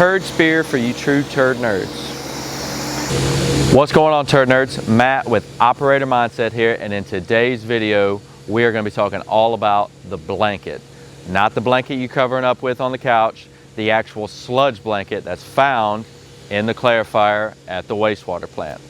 turd spear for you true turd nerds. What's going on, turd nerds? Matt with Operator Mindset here, and in today's video we are going to be talking all about the blanket. Not the blanket you're covering up with on the couch, the actual sludge blanket that's found in the clarifier at the wastewater plant.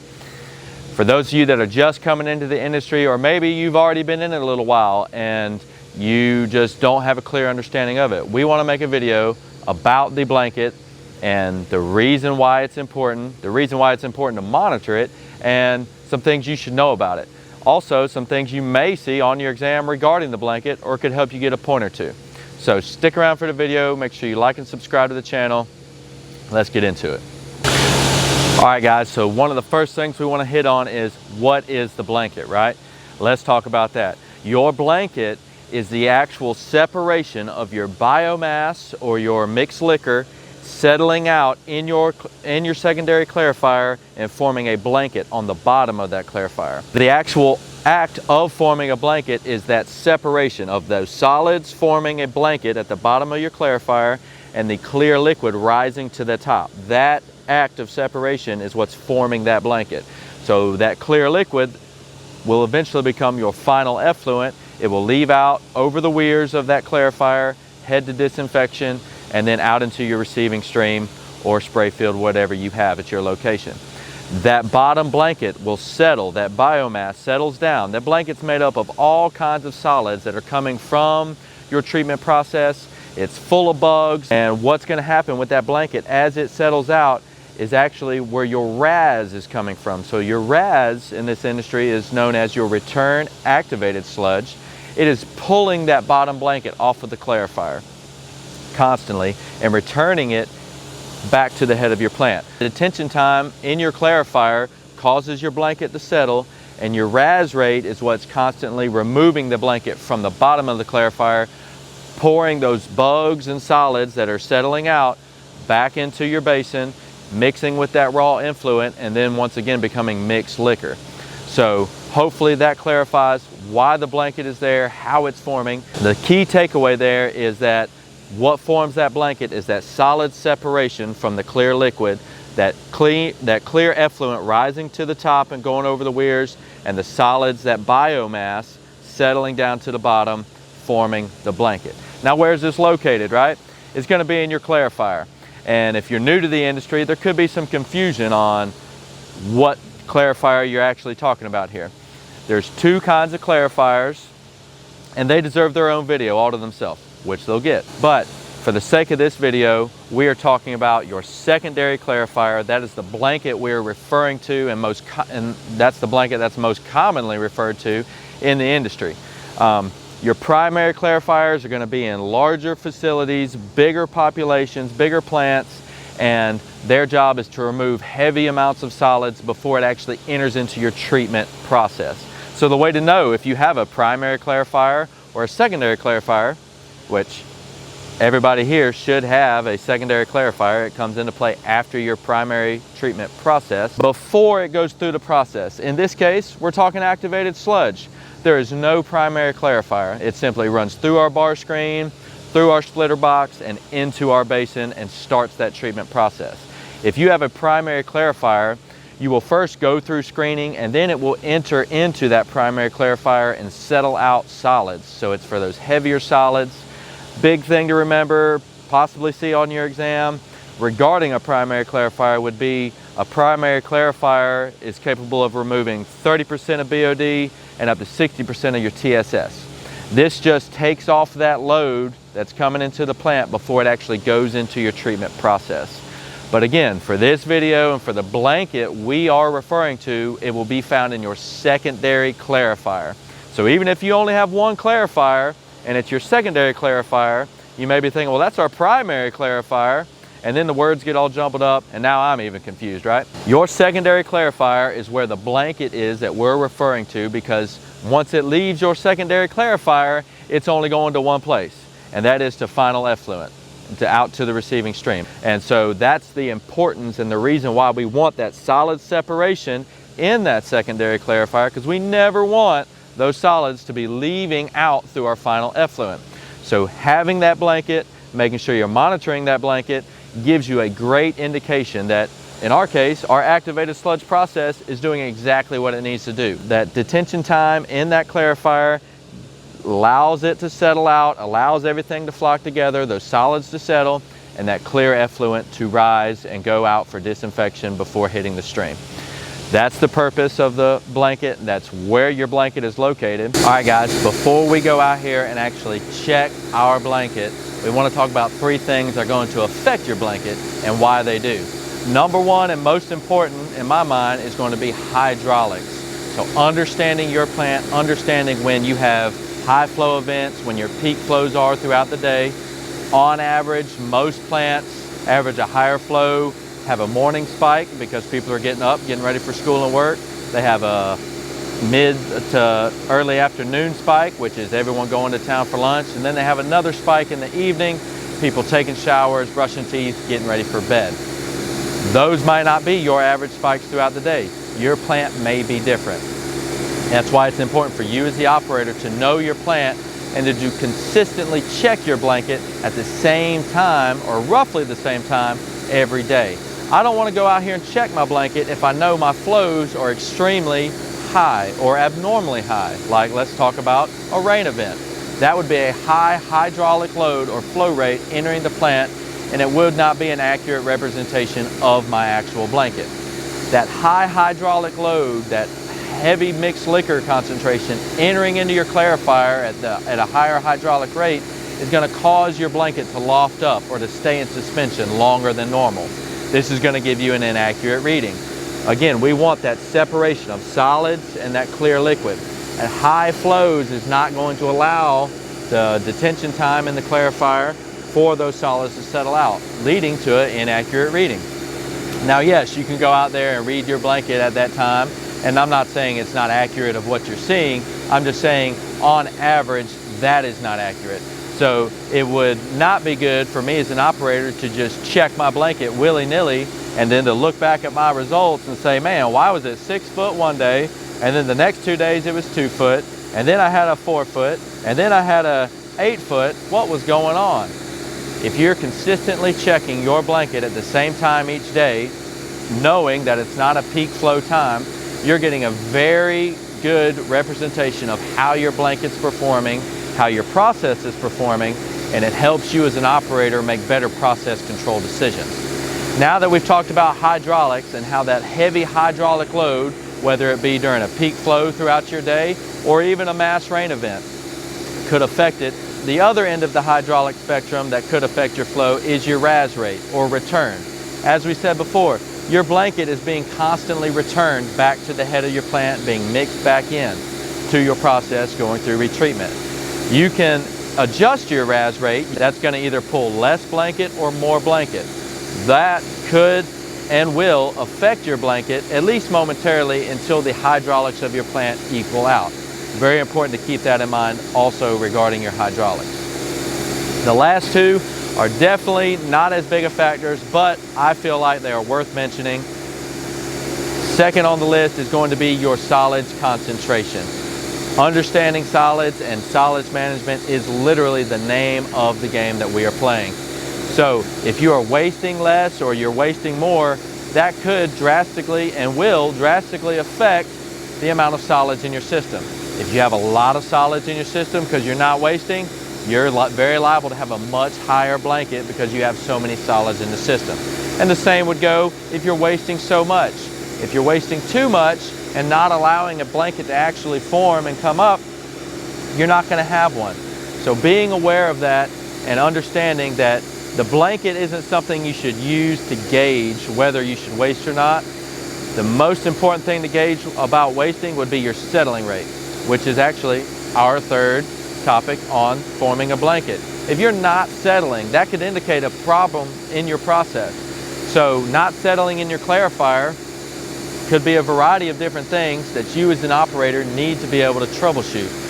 For those of you that are just coming into the industry, or maybe you've already been in it a little while and you just don't have a clear understanding of it, we want to make a video about the blanket and the reason why it's important, to monitor it, and some things you should know about it. Also, some things you may see on your exam regarding the blanket or could help you get a point or two. So stick around for the video, make sure you like and subscribe to the channel. Let's get into it. All right guys, so one of the first things we want to hit on is what is the blanket, right? Let's talk about that. Your blanket is the actual separation of your biomass or your mixed liquor settling out in your secondary clarifier and forming a blanket on the bottom of that clarifier. The actual act of forming a blanket is that separation of those solids forming a blanket at the bottom of your clarifier and the clear liquid rising to the top. That act of separation is what's forming that blanket. So that clear liquid will eventually become your final effluent. It will leave out over the weirs of that clarifier, head to disinfection, and then out into your receiving stream or spray field, whatever you have at your location. That bottom blanket will settle, that biomass settles down. That blanket's made up of all kinds of solids that are coming from your treatment process. It's full of bugs, and what's going to happen with that blanket as it settles out is actually where your RAS is coming from. So your RAS in this industry is known as your return activated sludge. It is pulling that bottom blanket off of the clarifier constantly and returning it back to the head of your plant. The detention time in your clarifier causes your blanket to settle, and your RAS rate is what's constantly removing the blanket from the bottom of the clarifier, pouring those bugs and solids that are settling out back into your basin, mixing with that raw influent, and then once again becoming mixed liquor. So hopefully that clarifies why the blanket is there, how it's forming. The key takeaway there is that what forms that blanket is that solid separation from the clear liquid, that clear effluent rising to the top and going over the weirs, and the solids, that biomass, settling down to the bottom, forming the blanket. Now where is this located, right? It's going to be in your clarifier. And if you're new to the industry, there could be some confusion on what clarifier you're actually talking about here. There's two kinds of clarifiers, and they deserve their own video all to themselves, which they'll get. But for the sake of this video, we are talking about your secondary clarifier. That is the blanket we're referring to, and that's the blanket that's most commonly referred to in the industry. Your primary clarifiers are going to be in larger facilities, bigger populations, bigger plants, and their job is to remove heavy amounts of solids before it actually enters into your treatment process. So the way to know if you have a primary clarifier or a secondary clarifier, which everybody here should have a secondary clarifier. It comes into play after your primary treatment process, before it goes through the process. In this case, we're talking activated sludge. There is no primary clarifier. It simply runs through our bar screen, through our splitter box, and into our basin and starts that treatment process. If you have a primary clarifier, you will first go through screening, and then it will enter into that primary clarifier and settle out solids. So it's for those heavier solids. Big thing to remember, possibly see on your exam regarding a primary clarifier would be a primary clarifier is capable of removing 30% of BOD and up to 60% of your TSS. This just takes off that load that's coming into the plant before it actually goes into your treatment process. But again, for this video and for the blanket we are referring to, it will be found in your secondary clarifier. So even if you only have one clarifier and it's your secondary clarifier, you may be thinking, well, that's our primary clarifier, and then the words get all jumbled up, and now I'm even confused, right? Your secondary clarifier is where the blanket is that we're referring to, because once it leaves your secondary clarifier, it's only going to one place, and that is to final effluent, out to the receiving stream. And so that's the importance and the reason why we want that solid separation in that secondary clarifier, because we never want those solids to be leaving out through our final effluent. So having that blanket, making sure you're monitoring that blanket, gives you a great indication that, in our case, our activated sludge process is doing exactly what it needs to do. That detention time in that clarifier allows it to settle out, allows everything to flock together, those solids to settle, and that clear effluent to rise and go out for disinfection before hitting the stream. That's the purpose of the blanket. That's where your blanket is located. All right, guys, before we go out here and actually check our blanket, we want to talk about 3 things that are going to affect your blanket and why they do. Number 1 and most important in my mind is going to be hydraulics. So understanding your plant, understanding when you have high flow events, when your peak flows are throughout the day. On average, most plants average a higher flow, have a morning spike because people are getting up, getting ready for school and work. They have a mid to early afternoon spike, which is everyone going to town for lunch. And then they have another spike in the evening, people taking showers, brushing teeth, getting ready for bed. Those might not be your average spikes throughout the day. Your plant may be different. That's why it's important for you as the operator to know your plant and to consistently check your blanket at the same time or roughly the same time every day. I don't want to go out here and check my blanket if I know my flows are extremely high or abnormally high. Like, let's talk about a rain event. That would be a high hydraulic load or flow rate entering the plant, and it would not be an accurate representation of my actual blanket. That high hydraulic load, that heavy mixed liquor concentration entering into your clarifier at a higher hydraulic rate is going to cause your blanket to loft up or to stay in suspension longer than normal. This is going to give you an inaccurate reading. Again, we want that separation of solids and that clear liquid. And high flows is not going to allow the detention time in the clarifier for those solids to settle out, leading to an inaccurate reading. Now, yes, you can go out there and read your blanket at that time, and I'm not saying it's not accurate of what you're seeing. I'm just saying on average, that is not accurate. So it would not be good for me as an operator to just check my blanket willy-nilly and then to look back at my results and say, man, why was it 6 foot one day, and then the next 2 days it was 2 foot, and then I had a 4 foot, and then I had a 8 foot. What was going on? If you're consistently checking your blanket at the same time each day, knowing that it's not a peak flow time, you're getting a very good representation of how your blanket's performing, how your process is performing, and it helps you as an operator make better process control decisions. Now that we've talked about hydraulics and how that heavy hydraulic load, whether it be during a peak flow throughout your day or even a mass rain event, could affect it, the other end of the hydraulic spectrum that could affect your flow is your RAS rate or return. As we said before, your blanket is being constantly returned back to the head of your plant, being mixed back in to your process going through retreatment. You can adjust your RAS rate. That's going to either pull less blanket or more blanket. That could and will affect your blanket, at least momentarily, until the hydraulics of your plant equal out. Very important to keep that in mind also regarding your hydraulics. The last two are definitely not as big of factors, but I feel like they are worth mentioning. Second on the list is going to be your solids concentration. Understanding solids and solids management is literally the name of the game that we are playing. So if you are wasting less or you're wasting more, that could drastically and will drastically affect the amount of solids in your system. If you have a lot of solids in your system because you're not wasting, you're very liable to have a much higher blanket because you have so many solids in the system. And the same would go if you're wasting so much. If you're wasting too much and not allowing a blanket to actually form and come up, you're not going to have one. So being aware of that and understanding that the blanket isn't something you should use to gauge whether you should waste or not. The most important thing to gauge about wasting would be your settling rate, which is actually our third topic on forming a blanket. If you're not settling, that could indicate a problem in your process. So not settling in your clarifier could be a variety of different things that you as an operator need to be able to troubleshoot.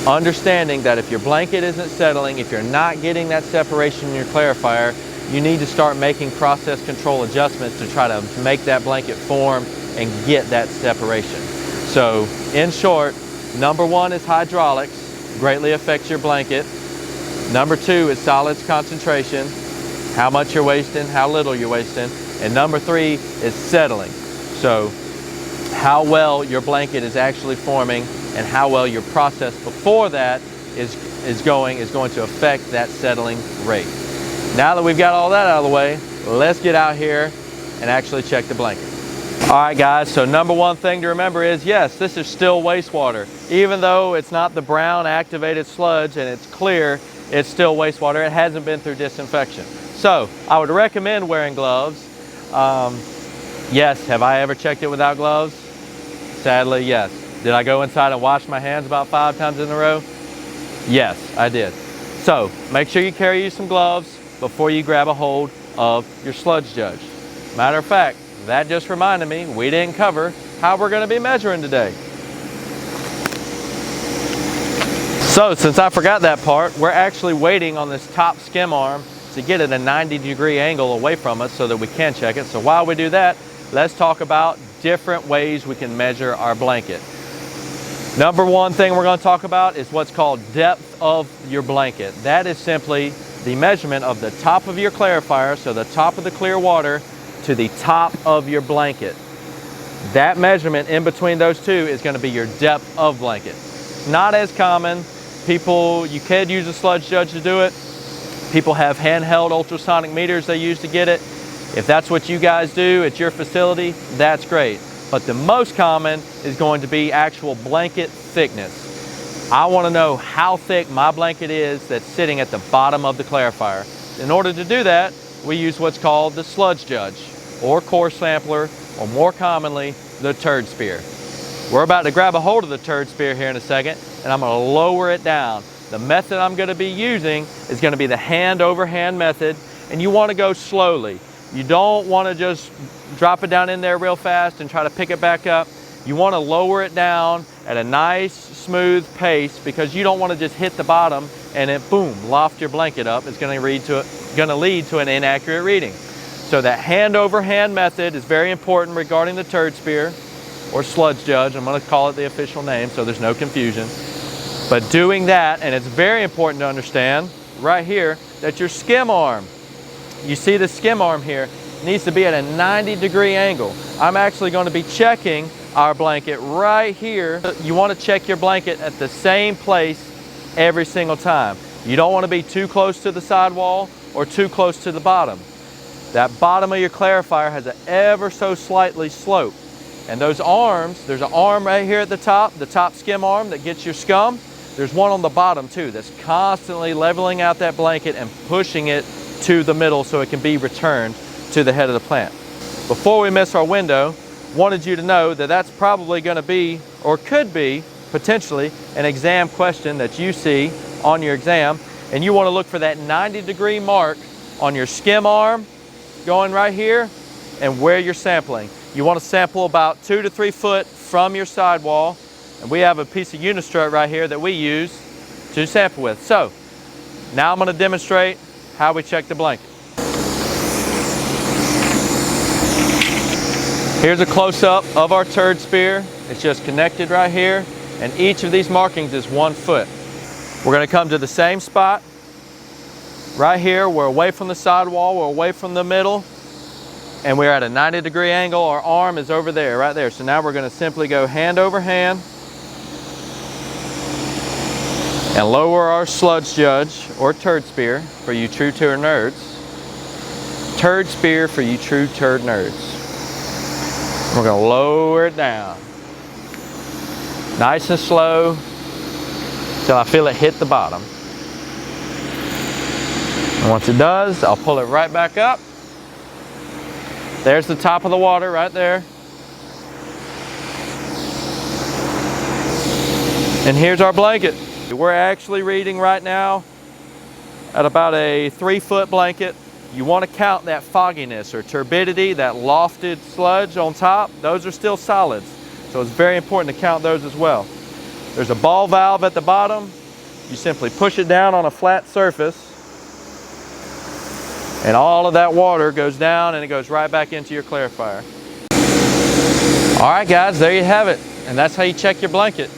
Understanding that if your blanket isn't settling, if you're not getting that separation in your clarifier, you need to start making process control adjustments to try to make that blanket form and get that separation. So in short, number one is hydraulics, greatly affects your blanket. Number two is solids concentration. how much you're wasting, how little you're wasting. And number 3 is settling. So how well your blanket is actually forming and how well your process before that is going to affect that settling rate. Now that we've got all that out of the way, let's get out here and actually check the blanket. All right guys, so number 1 thing to remember is, yes, this is still wastewater. Even though it's not the brown activated sludge and it's clear, it's still wastewater. It hasn't been through disinfection. So I would recommend wearing gloves. Yes, have I ever checked it without gloves? Sadly, yes. Did I go inside and wash my hands about 5 times in a row? Yes, I did. So make sure you carry you some gloves before you grab a hold of your sludge judge. Matter of fact, that just reminded me, we didn't cover how we're going to be measuring today. So since I forgot that part, we're actually waiting on this top skim arm to get at a 90-degree angle away from us so that we can check it. So while we do that, let's talk about different ways we can measure our blanket. Number 1 thing we're going to talk about is what's called depth of your blanket. That is simply the measurement of the top of your clarifier, so the top of the clear water, to the top of your blanket. That measurement in between those two is going to be your depth of blanket. Not as common. People, you could use a sludge judge to do it. People have handheld ultrasonic meters they use to get it. If that's what you guys do at your facility, that's great. But the most common is going to be actual blanket thickness. I want to know how thick my blanket is that's sitting at the bottom of the clarifier. In order to do that, we use what's called the sludge judge, or core sampler, or more commonly, the turd spear. We're about to grab a hold of the turd spear here in a second, and I'm going to lower it down. The method I'm going to be using is going to be the hand over hand method, and you want to go slowly. You don't want to just drop it down in there real fast and try to pick it back up. You want to lower it down at a nice, smooth pace, because you don't want to just hit the bottom and it, boom, loft your blanket up. It's going to lead to an inaccurate reading. So that hand over hand method is very important regarding the turd spear, or sludge judge. I'm going to call it the official name so there's no confusion. But doing that, and it's very important to understand right here that your skim arm, you see the skim arm here, needs to be at a 90-degree angle. I'm actually going to be checking our blanket right here. You want to check your blanket at the same place every single time. You don't want to be too close to the sidewall or too close to the bottom. That bottom of your clarifier has an ever so slightly slope. And those arms, there's an arm right here at the top skim arm that gets your scum. There's one on the bottom too that's constantly leveling out that blanket and pushing it to the middle so it can be returned to the head of the plant. Before we miss our window, wanted you to know that that's probably going to be, or could be, potentially an exam question that you see on your exam, and you want to look for that 90-degree mark on your skim arm going right here and where you're sampling. You want to sample about 2 to 3 foot from your sidewall, and we have a piece of unistrut right here that we use to sample with. So now I'm going to demonstrate how we check the blanket. Here's a close-up of our turd spear. It's just connected right here, and each of these markings is 1 foot. We're going to come to the same spot right here. We're away from the sidewall, we're away from the middle, and we're at a 90-degree angle. Our arm is over there, right there. So now we're going to simply go hand over hand and lower our sludge judge, or turd spear for you true turd nerds. Turd spear for you true turd nerds. We're going to lower it down nice and slow till I feel it hit the bottom. And once it does, I'll pull it right back up. There's the top of the water right there. And here's our blanket. We're actually reading right now at about a 3-foot blanket. You want to count that fogginess or turbidity, that lofted sludge on top. Those are still solids, so it's very important to count those as well. There's a ball valve at the bottom. You simply push it down on a flat surface, and all of that water goes down and it goes right back into your clarifier. All right guys, there you have it, and that's how you check your blanket.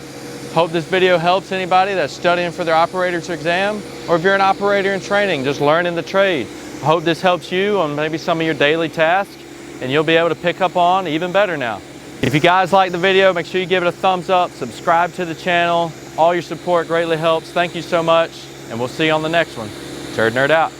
Hope this video helps anybody that's studying for their operator's exam, or if you're an operator in training just learning the trade. hope this helps you on maybe some of your daily tasks, and you'll be able to pick up on even better now. If you guys like the video, make sure you give it a thumbs up, subscribe to the channel. All your support greatly helps. Thank you so much, and we'll see you on the next one. Turd Nerd out.